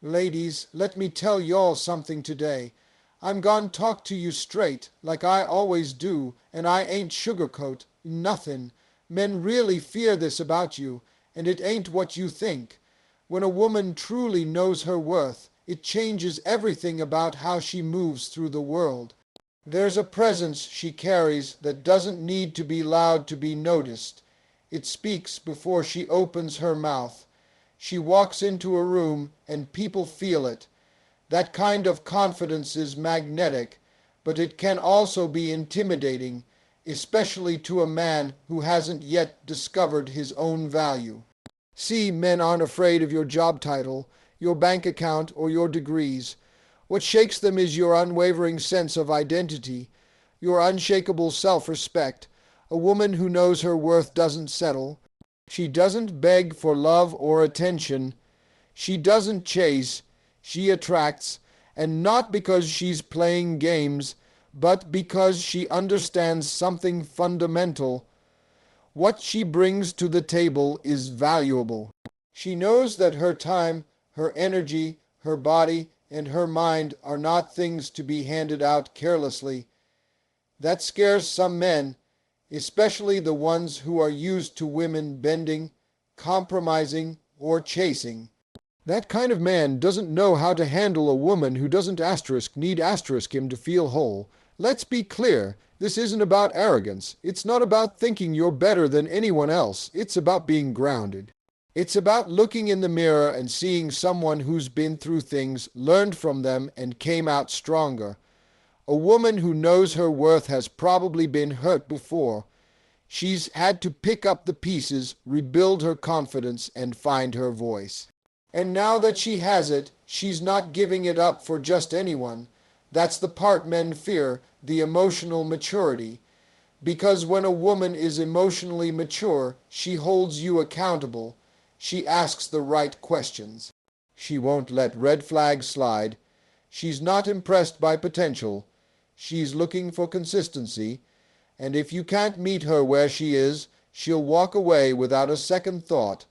Ladies, let me tell y'all something today. I'm gon' talk to you straight, like I always do, and I ain't sugarcoat nothin'. Men really fear this about you, and it ain't what you think. When a woman truly knows her worth, it changes everything about how she moves through the world. There's a presence she carries that doesn't need to be loud to be noticed. It speaks before she opens her mouth. She walks into a room and people feel it. That kind of confidence is magnetic, but it can also be intimidating, especially to a man who hasn't yet discovered his own value. See, men aren't afraid of your job title, your bank account, or your degrees. What shakes them is your unwavering sense of identity, your unshakable self-respect. A woman who knows her worth doesn't settle. She doesn't beg for love or attention. She doesn't chase. She attracts, and not because she's playing games, but because she understands something fundamental. What she brings to the table is valuable. She knows that her time, her energy, her body, and her mind are not things to be handed out carelessly. That scares some men, especially the ones who are used to women bending, compromising, or chasing. That kind of man doesn't know how to handle a woman who doesn't need him to feel whole. Let's be clear, this isn't about arrogance. It's not about thinking you're better than anyone else. It's about being grounded. It's about looking in the mirror and seeing someone who's been through things, learned from them, and came out stronger. A woman who knows her worth has probably been hurt before. She's had to pick up the pieces, rebuild her confidence, and find her voice. And now that she has it, she's not giving it up for just anyone. That's the part men fear, the emotional maturity. Because when a woman is emotionally mature, she holds you accountable. She asks the right questions. She won't let red flags slide. She's not impressed by potential. She's looking for consistency. And if you can't meet her where she is, she'll walk away without a second thought.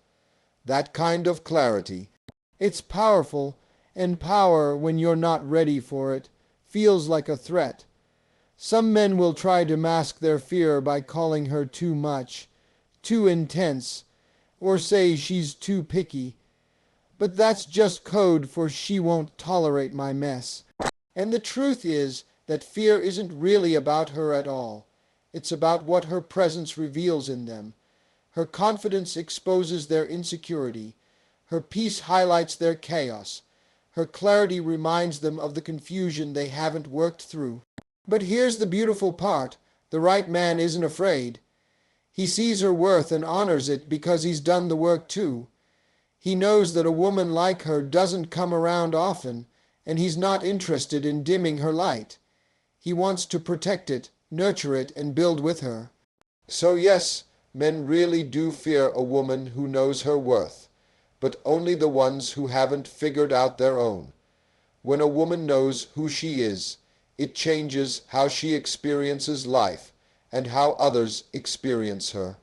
That kind of clarity. It's powerful, and power, when you're not ready for it, feels like a threat. Some men will try to mask their fear by calling her too much, too intense, or say she's too picky. But that's just code for she won't tolerate my mess. And the truth is that fear isn't really about her at all. It's about what her presence reveals in them. Her confidence exposes their insecurity. Her peace highlights their chaos. Her clarity reminds them of the confusion they haven't worked through. But here's the beautiful part. The right man isn't afraid. He sees her worth and honors it because he's done the work too. He knows that a woman like her doesn't come around often, and he's not interested in dimming her light. He wants to protect it, nurture it, and build with her. So yes, men really do fear a woman who knows her worth, but only the ones who haven't figured out their own. When a woman knows who she is, it changes how she experiences life and how others experience her.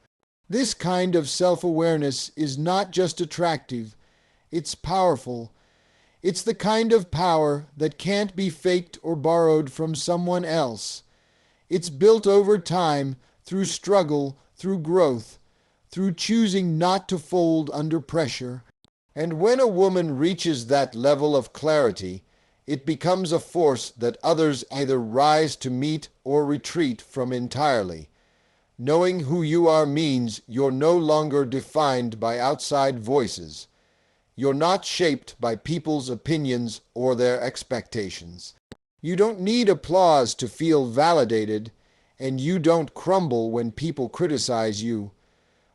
This kind of self-awareness is not just attractive, it's powerful. It's the kind of power that can't be faked or borrowed from someone else. It's built over time, through struggle, through growth, through choosing not to fold under pressure. And when a woman reaches that level of clarity, it becomes a force that others either rise to meet or retreat from entirely. Knowing who you are means you're no longer defined by outside voices. You're not shaped by people's opinions or their expectations. You don't need applause to feel validated, and you don't crumble when people criticize you.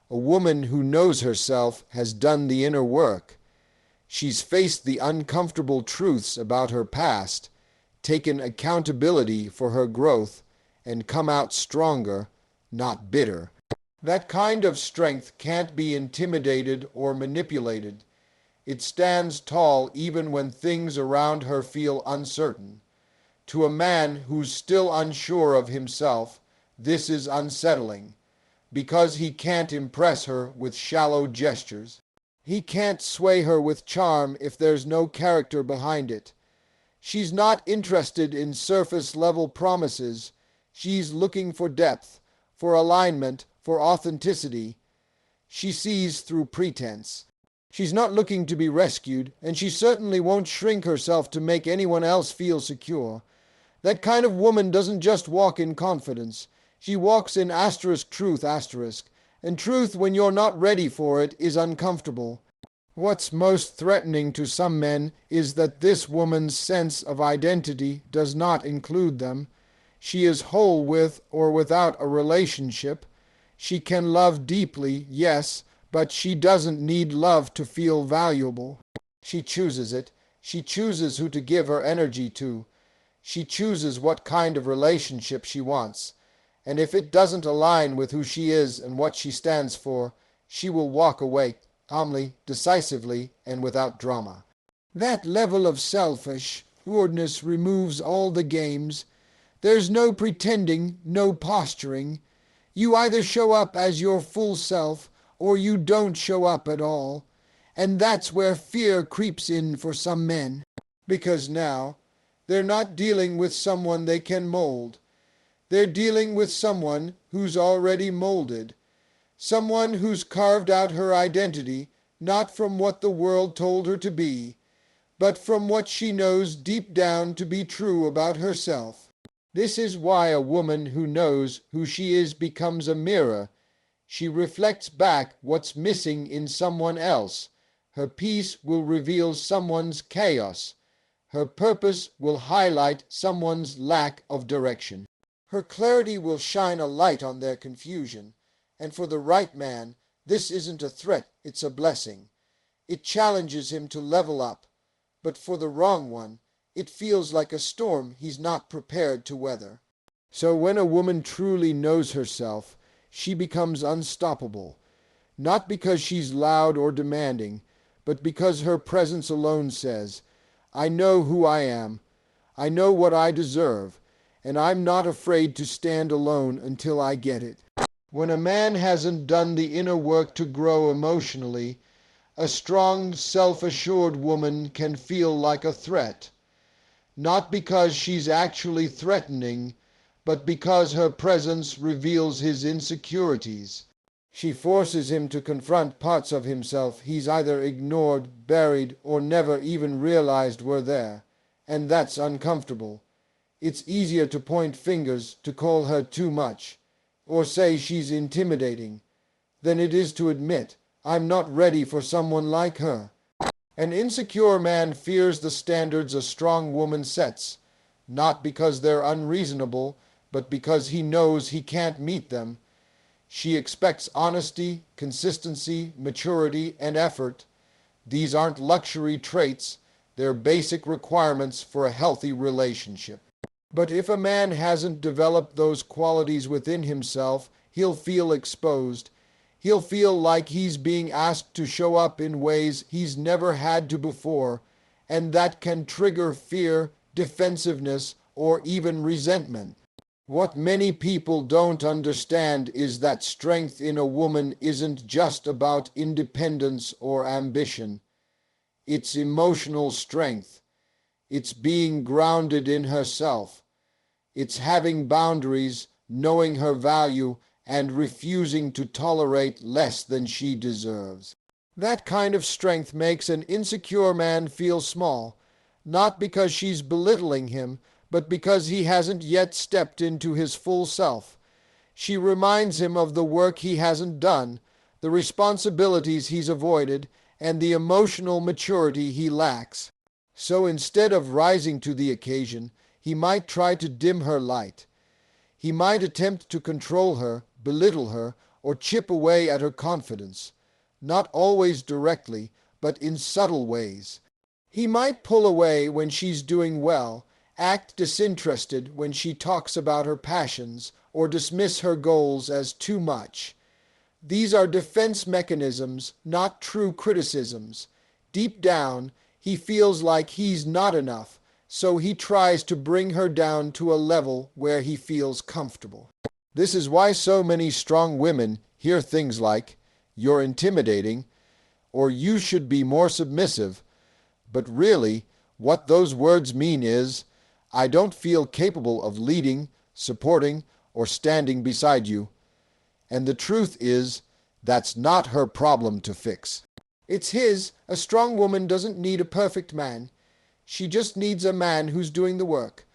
A woman who knows herself has done the inner work. She's faced the uncomfortable truths about her past, taken accountability for her growth, and come out stronger, not bitter. That kind of strength can't be intimidated or manipulated. It stands tall even when things around her feel uncertain. To a man who's still unsure of himself, this is unsettling, because he can't impress her with shallow gestures. He can't sway her with charm if there's no character behind it. She's not interested in surface-level promises. She's looking for depth, for alignment, for authenticity. She sees through pretense. She's not looking to be rescued, and she certainly won't shrink herself to make anyone else feel secure. That kind of woman doesn't just walk in confidence. She walks in truth, and truth, when you're not ready for it, is uncomfortable. What's most threatening to some men is that this woman's sense of identity does not include them. She is whole with or without a relationship. She can love deeply, yes, but she doesn't need love to feel valuable. She chooses it. She chooses who to give her energy to. She chooses what kind of relationship she wants. And if it doesn't align with who she is and what she stands for, she will walk away calmly, decisively, and without drama. That level of selfishness removes all the games. There's no pretending, no posturing. You either show up as your full self, or you don't show up at all. And that's where fear creeps in for some men. Because now, they're not dealing with someone they can mold. They're dealing with someone who's already molded. Someone who's carved out her identity, not from what the world told her to be, but from what she knows deep down to be true about herself. This is why a woman who knows who she is becomes a mirror. She reflects back what's missing in someone else. Her peace will reveal someone's chaos. Her purpose will highlight someone's lack of direction. Her clarity will shine a light on their confusion. And for the right man, this isn't a threat, it's a blessing. It challenges him to level up. But for the wrong one, it feels like a storm he's not prepared to weather. So when a woman truly knows herself, she becomes unstoppable. Not because she's loud or demanding, but because her presence alone says, I know who I am, I know what I deserve, and I'm not afraid to stand alone until I get it. When a man hasn't done the inner work to grow emotionally, a strong, self-assured woman can feel like a threat. Not because she's actually threatening, but because her presence reveals his insecurities. She forces him to confront parts of himself he's either ignored, buried, or never even realized were there. And that's uncomfortable. It's easier to point fingers, to call her too much, or say she's intimidating, than it is to admit, I'm not ready for someone like her. An insecure man fears the standards a strong woman sets, not because they're unreasonable, but because he knows he can't meet them. She expects honesty, consistency, maturity, and effort. These aren't luxury traits, they're basic requirements for a healthy relationship. But if a man hasn't developed those qualities within himself, he'll feel exposed. He'll feel like he's being asked to show up in ways he's never had to before, and that can trigger fear, defensiveness, or even resentment. What many people don't understand is that strength in a woman isn't just about independence or ambition. It's emotional strength. It's being grounded in herself. It's having boundaries, knowing her value, and refusing to tolerate less than she deserves. That kind of strength makes an insecure man feel small, not because she's belittling him, but because he hasn't yet stepped into his full self. She reminds him of the work he hasn't done, the responsibilities he's avoided, and the emotional maturity he lacks. So instead of rising to the occasion, he might try to dim her light. He might attempt to control her, belittle her, or chip away at her confidence, not always directly, but in subtle ways. He might pull away when she's doing well, act disinterested when she talks about her passions, or dismiss her goals as too much. These are defense mechanisms, not true criticisms. Deep down, he feels like he's not enough, so he tries to bring her down to a level where he feels comfortable. This is why so many strong women hear things like, "You're intimidating," or you should be more submissive. But really, what those words mean is, I don't feel capable of leading, supporting, or standing beside you. And the truth is, that's not her problem to fix. It's his. A strong woman doesn't need a perfect man. She just needs a man who's doing the work.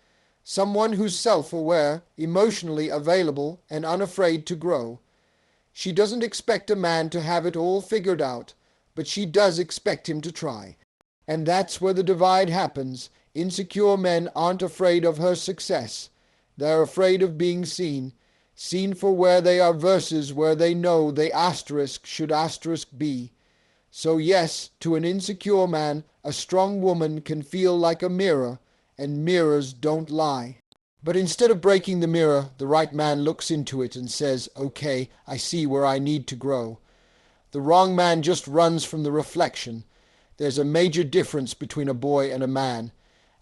Someone who's self-aware, emotionally available, and unafraid to grow. She doesn't expect a man to have it all figured out, but she does expect him to try. And that's where the divide happens. Insecure men aren't afraid of her success. They're afraid of being seen for where they are versus where they know they asterisk should asterisk be. So yes, to an insecure man, a strong woman can feel like a mirror, and mirrors don't lie. But instead of breaking the mirror, the right man looks into it and says, okay, I see where I need to grow. The wrong man just runs from the reflection. There's a major difference between a boy and a man,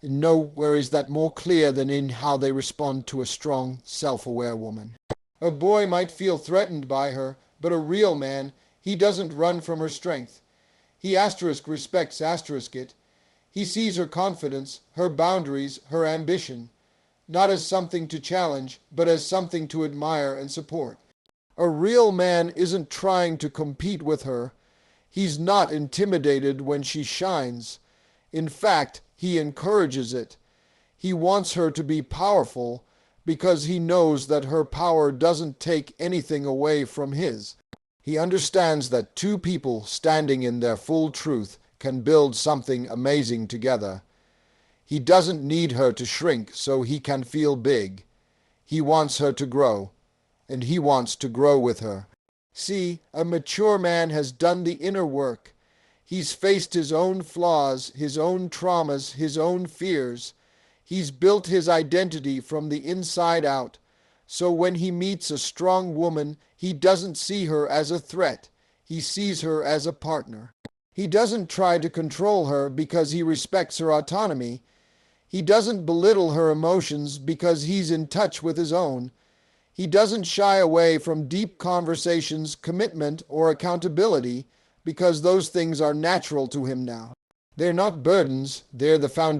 and nowhere is that more clear than in how they respond to a strong, self-aware woman. A boy might feel threatened by her, but a real man, he doesn't run from her strength. He respects it. He sees her confidence, her boundaries, her ambition, not as something to challenge, but as something to admire and support. A real man isn't trying to compete with her. He's not intimidated when she shines. In fact, he encourages it. He wants her to be powerful because he knows that her power doesn't take anything away from his. He understands that two people standing in their full truth can build something amazing together. He doesn't need her to shrink so he can feel big. He wants her to grow, and he wants to grow with her. See, a mature man has done the inner work. He's faced his own flaws, his own traumas, his own fears. He's built his identity from the inside out. So when he meets a strong woman, he doesn't see her as a threat. He sees her as a partner. He doesn't try to control her because he respects her autonomy. He doesn't belittle her emotions because he's in touch with his own. He doesn't shy away from deep conversations, commitment, or accountability because those things are natural to him now. They're not burdens, they're the foundation.